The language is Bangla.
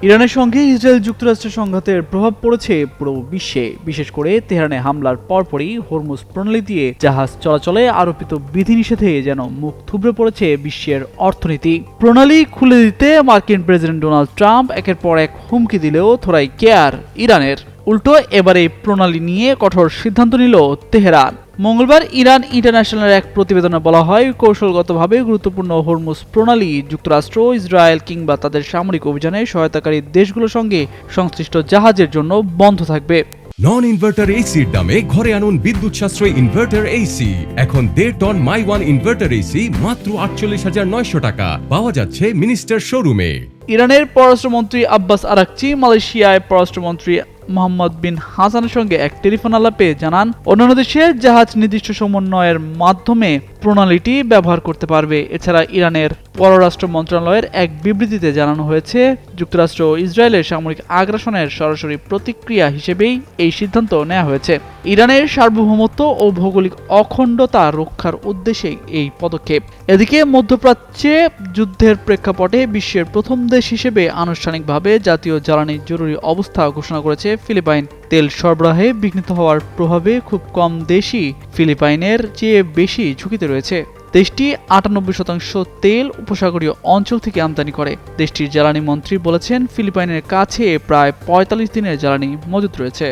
ইরানের সঙ্গে ইসরায়েল যুক্তরাষ্ট্রের সংঘাতের প্রভাব পড়েছে পুরো বিশ্বে, বিশেষ করে তেহরানে হামলার পরপরই হরমুজ প্রণালী দিয়ে জাহাজ চলাচলে আরোপিত বিধিনিষেধে যেন মুখ থুবড়ে পড়েছে বিশ্বের অর্থনীতি। প্রণালী খুলে দিতে মার্কিন প্রেসিডেন্ট ডোনাল্ড ট্রাম্প একের পর এক হুমকি দিলেও থোড়াই কেয়ার ইরানের। উল্টো এবার এই প্রণালী নিয়ে কঠোর সিদ্ধান্ত নিল তেহরান। মঙ্গলবার ইরান ইন্টারন্যাশনালের এক প্রতিবেদনে বলা হয়, কৌশলগতভাবে গুরুত্বপূর্ণ হরমুজ প্রণালী যুক্তরাষ্ট্র, ইসরায়েল কিংবা তাদের সামরিক অভিযানে সহায়তাকারী দেশগুলোর সঙ্গে সংশ্লিষ্ট জাহাজের জন্য বন্ধ থাকবে। নন ইনভার্টার এসির দামে ঘরে আনুন বিদ্যুৎ সাশ্রয়ী ইনভার্টার এসি। এখন 1.5 ton my one inverter AC মাত্র 48,900 টাকা পাওয়া যাচ্ছে মিনিস্টার শোরুমে। ইরানের পররাষ্ট্রমন্ত্রী আব্বাস আরাকচি মালয়েশিয়ায় পররাষ্ট্রমন্ত্রী মোহাম্মদ বিন হাসানের সঙ্গে এক টেলিফোন আলাপে জানান, অন্যান্য দেশের জাহাজ নির্দিষ্ট সমন্বয়ের মাধ্যমে প্রণালীটি ব্যবহার করতে পারবে। এছাড়া ইরানের পররাষ্ট্র মন্ত্রণালয়ের এক বিবৃতিতে জানানো হয়েছে, যুক্তরাষ্ট্র ও ইসরায়েলের সামরিক আগ্রাসনের সরাসরি প্রতিক্রিয়া হিসেবেই এই সিদ্ধান্ত নেওয়া হয়েছে। ইরানের সার্বভৌমত্ব ও ভৌগোলিক অখণ্ডতা রক্ষার উদ্দেশ্যেই এই পদক্ষেপ। এদিকে মধ্যপ্রাচ্যে যুদ্ধের প্রেক্ষাপটে বিশ্বের প্রথম দেশ হিসেবে আনুষ্ঠানিকভাবে জাতীয় জ্বালানি জরুরি অবস্থা ঘোষণা করেছে ফিলিপাইন। তেল সরবরাহে বিঘ্নিত হওয়ার প্রভাবে খুব কম দেশই ফিলিপাইনের চেয়ে বেশি ঝুঁকিতে রয়েছে। দেশটি 98% তেল উপসাগরীয় অঞ্চল থেকে আমদানি করে। দেশটির জ্বালানি মন্ত্রী বলেছেন, ফিলিপাইনের কাছে প্রায় 45 দিনের জ্বালানি মজুত রয়েছে।